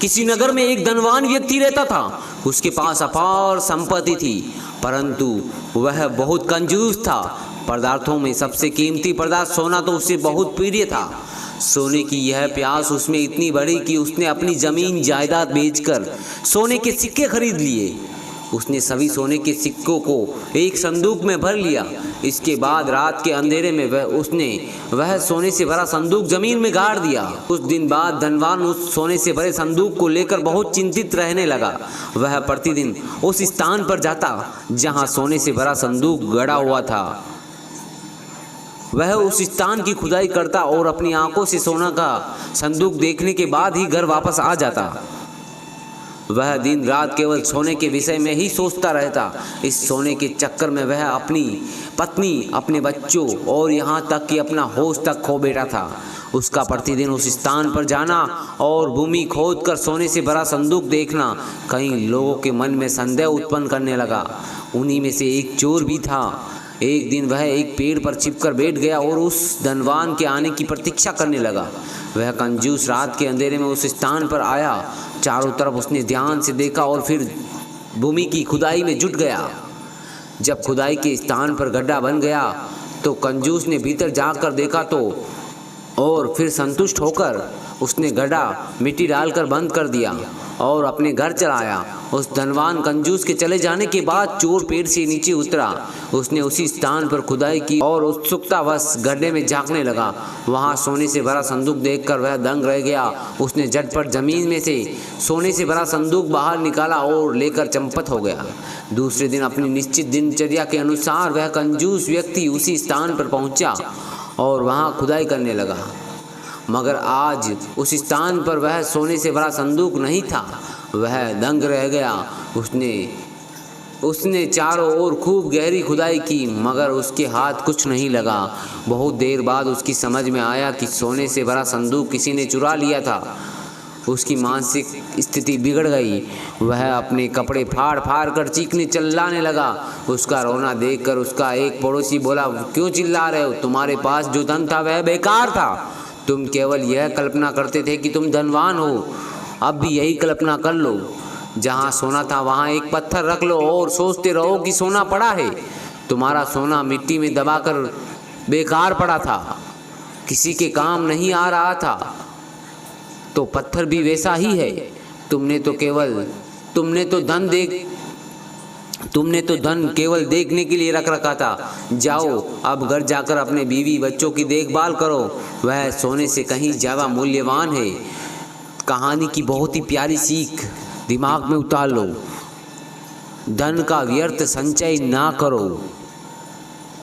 किसी नगर में एक धनवान व्यक्ति रहता था। उसके पास अपार संपत्ति थी, परंतु वह बहुत कंजूस था। पदार्थों में सबसे कीमती पदार्थ सोना तो उसे बहुत प्रिय था। सोने की यह प्यास उसमें इतनी बढ़ी कि उसने अपनी जमीन जायदाद बेचकर सोने के सिक्के खरीद लिए। उसने सभी सोने के सिक्कों को एक संदूक में भर लिया। इसके बाद रात के अंधेरे में वह सोने से भरा संदूक जमीन में गाड़ दिया। कुछ दिन बाद धनवान उस सोने से भरे संदूक को लेकर बहुत चिंतित रहने लगा। वह प्रतिदिन उस स्थान पर जाता जहां सोने से भरा संदूक गड़ा हुआ था। वह उस स्थान की खुदाई करता और अपनी आंखों से सोना का संदूक देखने के बाद ही घर वापस आ जाता। वह दिन रात केवल सोने के विषय में ही सोचता रहता। इस सोने के चक्कर में वह अपनी पत्नी, अपने बच्चों और यहाँ तक कि अपना होश तक खो बैठा था। उसका प्रतिदिन उस स्थान पर जाना और भूमि खोदकर सोने से भरा संदूक देखना कई लोगों के मन में संदेह उत्पन्न करने लगा। उन्हीं में से एक चोर भी था। एक दिन वह एक पेड़ पर छिपकर बैठ गया और उस धनवान के आने की प्रतीक्षा करने लगा। वह कंजूस रात के अंधेरे में उस स्थान पर आया। चारों तरफ उसने ध्यान से देखा और फिर भूमि की खुदाई में जुट गया। जब खुदाई के स्थान पर गड्ढा बन गया तो कंजूस ने भीतर जाकर देखा तो और फिर संतुष्ट होकर उसने गड्ढा मिट्टी डालकर बंद कर दिया और अपने घर चला आया। उस धनवान कंजूस के चले जाने के बाद चोर पेड़ से नीचे उतरा। उसने उसी स्थान पर खुदाई की और उत्सुकतावश गड्ढे में झांकने लगा। वहां सोने से भरा संदूक देखकर वह दंग रह गया। उसने झटपट जमीन में से सोने से भरा संदूक बाहर निकाला और लेकर चंपत हो गया। दूसरे दिन अपनी निश्चित दिनचर्या के अनुसार वह कंजूस व्यक्ति उसी स्थान पर पहुंचा और वहां खुदाई करने लगा, मगर आज उस स्थान पर वह सोने से भरा संदूक नहीं था। वह दंग रह गया। उसने चारों ओर खूब गहरी खुदाई की, मगर उसके हाथ कुछ नहीं लगा। बहुत देर बाद उसकी समझ में आया कि सोने से भरा संदूक किसी ने चुरा लिया था। उसकी मानसिक स्थिति बिगड़ गई। वह अपने कपड़े फाड़ फाड़ कर चीखने चिल्लाने लगा। उसका रोना देखकर उसका एक पड़ोसी बोला, क्यों चिल्ला रहे हो? तुम्हारे पास जो धन था वह बेकार था। तुम केवल यह कल्पना करते थे कि तुम धनवान हो। अब भी यही कल्पना कर लो। जहाँ सोना था वहाँ एक पत्थर रख लो और सोचते रहो कि सोना पड़ा है। तुम्हारा सोना मिट्टी में दबाकर बेकार पड़ा था, किसी के काम नहीं आ रहा था। तो पत्थर भी वैसा ही है। तुमने तो धन केवल देखने के लिए रख रखा था। जाओ अब घर जाकर अपने बीवी बच्चों की देखभाल करो, वह सोने से कहीं ज़्यादा मूल्यवान है। कहानी की बहुत ही प्यारी सीख दिमाग में उतार लो। धन का व्यर्थ संचय ना करो।